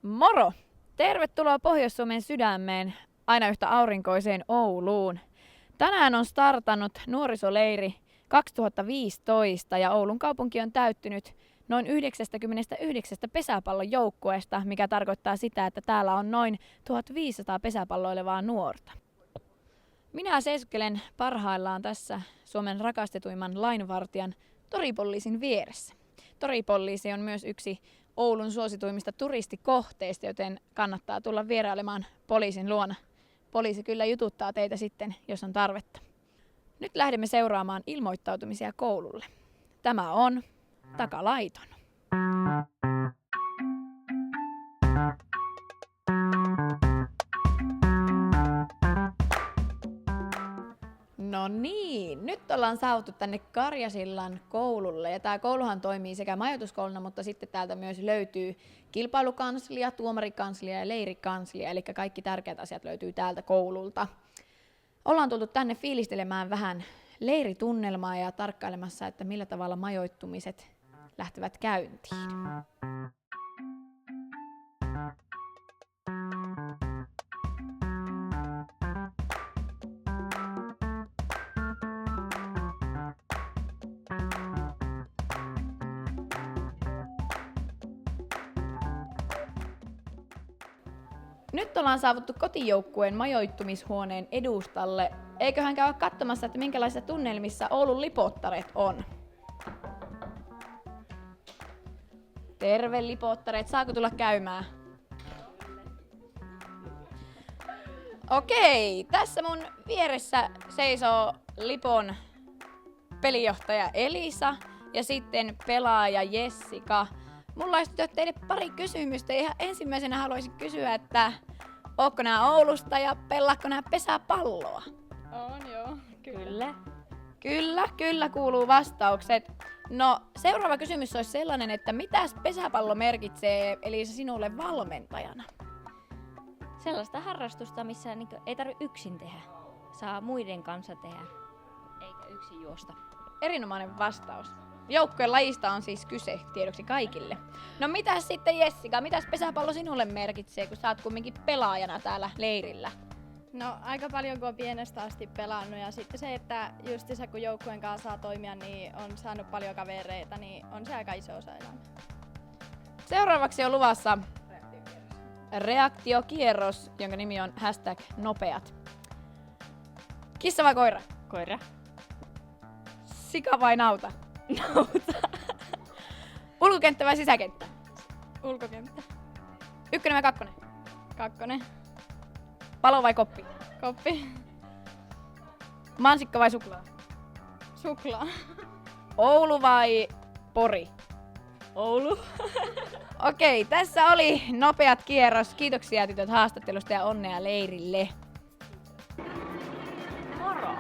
Moro! Tervetuloa Pohjois-Suomen sydämeen, aina yhtä aurinkoiseen Ouluun. Tänään on startannut nuorisoleiri 2015 ja Oulun kaupunki on täyttynyt noin 99 pesäpallon joukkueesta, mikä tarkoittaa sitä, että täällä on noin 1500 pesäpalloilevaa nuorta. Minä seiskelen parhaillaan tässä Suomen rakastetuimman lainvartijan toripoliisin vieressä. Toripoliisi on myös yksi Oulun suosituimmista turistikohteista, joten kannattaa tulla vierailemaan poliisin luona. Poliisi kyllä jututtaa teitä sitten, jos on tarvetta. Nyt lähdemme seuraamaan ilmoittautumisia koululle. Tämä on Takalaiton. No niin, nyt ollaan saavuttu tänne Karjasillan koululle ja tämä kouluhan toimii sekä majoituskouluna, mutta sitten täältä myös löytyy kilpailukanslia, tuomarikanslia ja leirikanslia, eli kaikki tärkeät asiat löytyy täältä koululta. Ollaan tultu tänne fiilistelemään vähän leiritunnelmaa ja tarkkailemassa, että millä tavalla majoittumiset lähtevät käyntiin. Nyt ollaan saavuttu kotijoukkueen majoittumishuoneen edustalle. Eiköhän käydä katsomassa, että minkälaisissa tunnelmissa Oulun Lipottaret on. Terve Lipottaret, saako tulla käymään? Okei, tässä mun vieressä seisoo Lipon pelijohtaja Elisa ja sitten pelaaja Jessica. Mulla olisi teille pari kysymystä. Ihan ensimmäisenä haluaisin kysyä, että ootko nää Oulusta ja pelaatko nää pesäpalloa? On joo, Kyllä. Kyllä kuuluu vastaukset. No seuraava kysymys olisi sellainen, että mitäs pesäpallo merkitsee Elisa sinulle valmentajana? Sellaista harrastusta, missä ei tarvitse yksin tehdä. Saa muiden kanssa tehdä, eikä yksin juosta. Erinomainen vastaus. Joukkueen lajista on siis kyse tiedoksi kaikille. No mitäs sitten Jessica, mitäs pesäpallo sinulle merkitsee, kun sä oot kumminkin pelaajana täällä leirillä? No aika paljon kun on pienestä asti pelannut ja sitten se, että justiinsa kun joukkueen kanssa saa toimia, niin on saanut paljon kavereita, niin on se aika iso osa elämää. Seuraavaksi on luvassa reaktiokierros, jonka nimi on #nopeat. Kissa vai koira? Koira. Sika vai nauta? Nauta. Ulkokenttä vai sisäkenttä? Ulkokenttä. 1 vai 2? 2. Palo vai koppi? Koppi. Mansikka vai suklaa? Suklaa. Oulu vai Pori? Oulu. Okei, tässä oli nopeat kierros. Kiitoksia tytöt haastattelusta ja onnea leirille. Moro!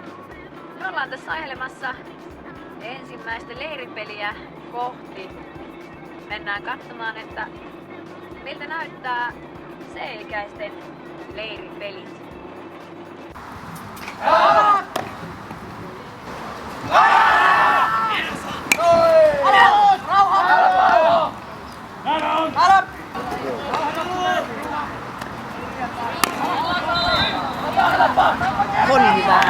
Me ollaan tässä ajelemassa ensimmäistä leiripeliä kohti. Mennään katsomaan, että miltä näyttää C-ikäisten leiripelit. On hyvä.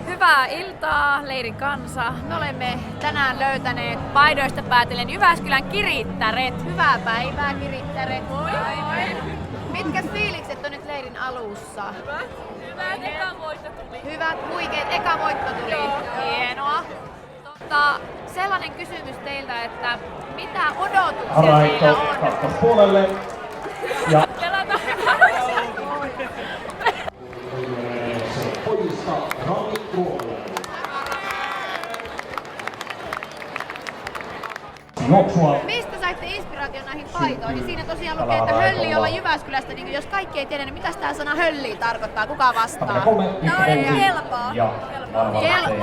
Hyvää iltaa, leirin kansa. Me olemme tänään löytäneet paidoista päätellen Jyväskylän kirittäret. Hyvää päivää, kirittäret. Moi. Mitkäs fiilikset on nyt leirin alussa? Hyvät, eka voitto tuli. Hyvät, huikeet. Eka voitto tuli. Joo. Hienoa. Sellainen kysymys teiltä, että mitä odotuksia teillä on? Kakkospuolelle. Ja Pelataan pojista Rami Ruohonen. juoksua. Mistä saitte inspiraation näihin paitoihin? Siinä tosiaan lukee, että hölli olla Jyväskylästä. Niin jos kaikki ei tiedä, niin mitä tämä sana hölli tarkoittaa? Kuka vastaa? Kelpaa.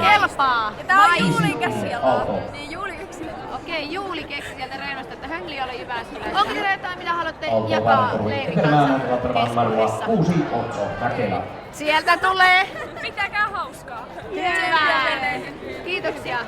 Kelpaa. Ja tää on Juuli Käsialaa. Niin Juuli yksilö. Okei, Juuli keksi sieltä Reinosta, että hölli olla Jyväskylästä. Onko teillä jotain, mitä haluatte jakaa leirin kanssa keskuudessa? 6 Otso Mäkelä. Sieltä tulee. Pitäkää hauskaa. Hyvä. Kiitoksia.